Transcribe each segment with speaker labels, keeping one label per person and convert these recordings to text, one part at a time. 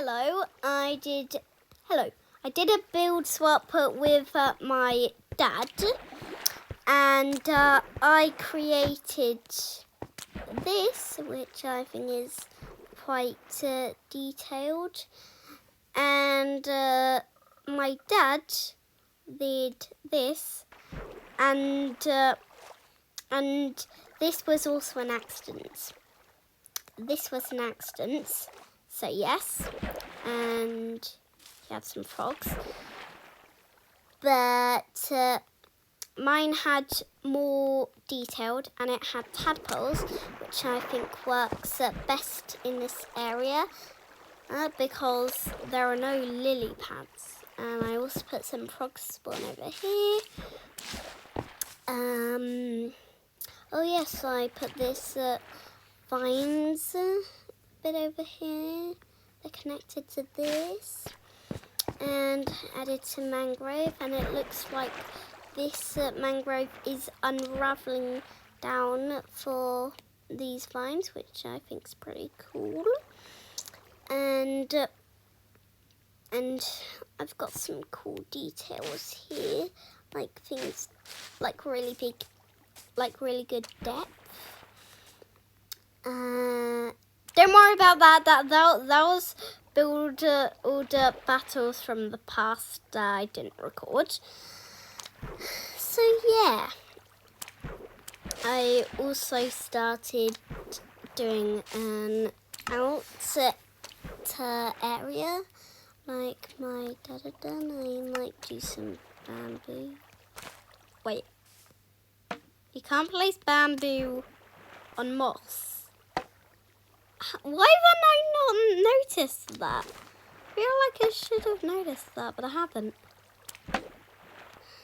Speaker 1: I did a build swap with my dad, and I created this, which I think is quite detailed, and my dad did this, and this was also an accident. This was an accident, so yes, and he had some frogs, but mine had more detailed, and it had tadpoles, which I think works best in this area because there are no lily pads. And I also put some frogs spawn over here. Oh yes, I put this vines bit over here. They're connected to this, and added some mangrove, and it looks like this mangrove is unraveling down for these vines, which I think is pretty cool. And I've got some cool details here, like things like really big, like really good depth. Don't worry about that. That was build order battles from the past that I didn't record. So yeah, I also started doing an outer area like my dad had done. I might do some bamboo. Wait, you can't place bamboo on moss. Why haven't I not noticed that? I feel like I should have noticed that, but I haven't.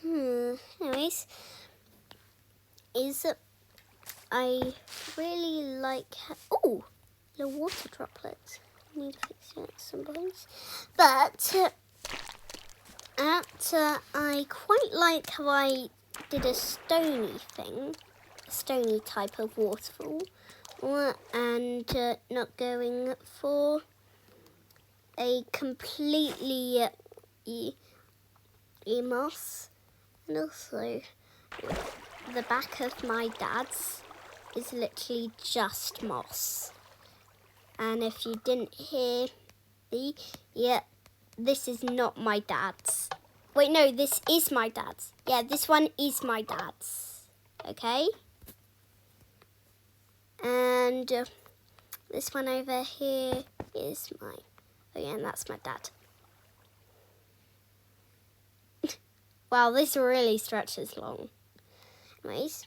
Speaker 1: Anyways, I really like... Oh, little water droplets. I need to fix it sometimes. But I quite like how I did a stony thing, a stony type of waterfall. And not going for a completely moss. And also, the back of my dad's is literally just moss. And if you didn't hear this is not my dad's. Wait, no, this is my dad's. Yeah, this one is my dad's. Okay? And this one over here is mine. Oh yeah, and that's my dad. Wow, this really stretches long. Anyways,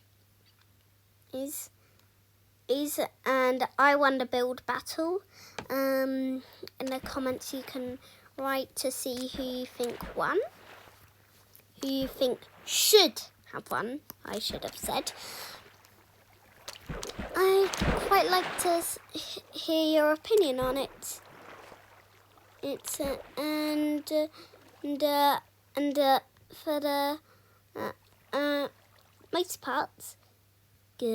Speaker 1: and I won the build battle. In the comments you can write to see who you think won. Who you think should have won, I should have said. I'd quite like to hear your opinion on it. It's for the most parts, good.